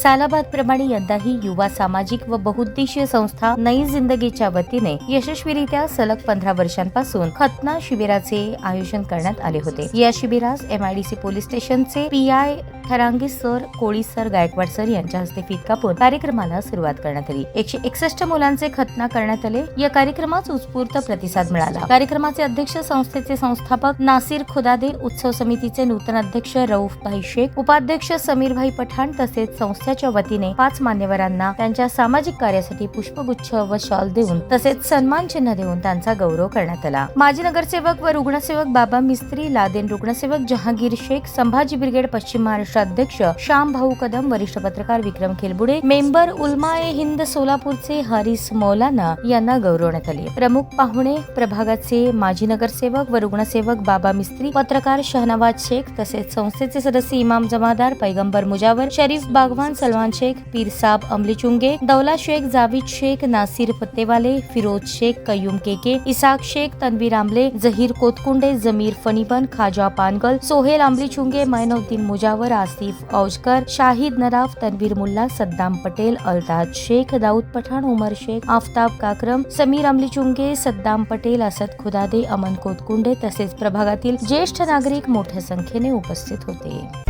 सालाबाद प्रमाणे यंदाही युवा सामाजिक व बहुउद्देशीय संस्था नई जिंदगीच्या वतीने यशस्वीरित्या सलग 15 वर्षांपासून खतना शिबिराचे आयोजन करण्यात आले होते। या शिबिरास MIDC पोलीस स्टेशनचे PI थरांगे सर, कोळी सर, गायकवाड सर यांच्या हस्ते फीत कापून कार्यक्रमाला सुरुवात करण्यात आली। 161 मुलांचे खतना करण्यात आले। या कार्यक्रमास उत्स्फूर्त प्रतिसाद मिळाला। कार्यक्रमाचे अध्यक्ष, संस्थेचे संस्थापक नासिर खुदादे, उत्सव समितीचे नूतन अध्यक्ष रऊफ भाई शेख, उपाध्यक्ष समीर भाई पठाण तसेच संस्थेच्या वतीने 5 मान्यवरांना त्यांच्या सामाजिक कार्यासाठी पुष्पगुच्छ व शॉल देऊन तसेच सन्मान चिन्ह देऊन त्यांचा गौरव करण्यात आला। माजी नगरसेवक व रुग्णसेवक बाबा मिस्त्री, लादेन रुग्णसेवक जहांगीर शेख, संभाजी ब्रिगेड पश्चिम महाराष्ट्र अध्यक्ष श्याम भाऊ कदम, वरिष्ठ पत्रकार विक्रम खेलबुडे, मेंबर उलमाए हिंद सोलापूरचे हारिस मौलाना यांना गौरवण्यात आले। प्रमुख पाहुणे प्रभागाचे माजी नगरसेवक व रुग्णसेवक बाबा मिस्त्री, पत्रकार शहनवाज शेख तसेच संस्थेचे सदस्य इमाम जमादार, पैगंबर मुजावर, शरीफ बागवान, सलमान शेख, पीर साब अमलीचुंगे, दौला शेख, जाविद शेख, नासिर पत्तेवाले, फिरोज शेख, कय्यूम केके, इसाक शेख, तन्वीर आंबले, जहीर कोतकुंडे, जमीर फनीबन, खाजा पानगल, सोहेल अमलीचुंगे, मैनुद्दीन मुजावर, आसिफ औजकर, शाहिद नराफ, तनवीर मुल्ला, सद्दाम पटेल, अल्ताज शेख, दाऊद पठाण, उमर शेख, आफ्ताब काक्रम, समीर अमलीचुंगे, सद्दाम पटेल, असद खुदादे, अमन कोतकुंडे तसेच प्रभागातील ज्येष्ठ नागरिक मोठ्या संख्येने उपस्थित होते।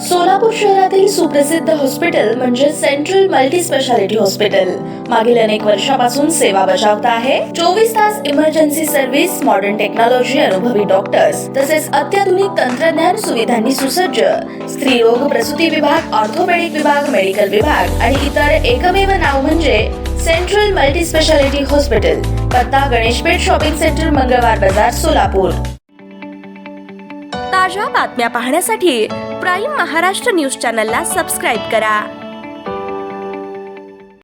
सोलापूर शहरातील सुप्रसिद्ध हॉस्पिटल म्हणजे सेंट्रल मल्टी स्पेशालिटी हॉस्पिटल मागील अनेक वर्षापासून सेवा बजावत आहे। 24 तास इमर्जन्सी सर्व्हिस, मॉडर्न टेक्नॉलॉजी, अनुभवी डॉक्टर्स तसेच अत्याधुनिक तंत्रज्ञान सुविधांनी सुसज्ज स्त्रीरोग प्रसूती विभाग, ऑर्थोपेडिक विभाग, मेडिकल विभाग आणि इतर एकमेव नाव म्हणजे सेंट्रल मल्टी स्पेशालिटी हॉस्पिटल। पत्ता गणेशपेठ शॉपिंग सेंटर, मंगळवार बाजार, सोलापूर। ताज्या बातम्या पाहण्यासाठी प्राईम महाराष्ट्र न्यूज चॅनलला सबस्क्राईब करा।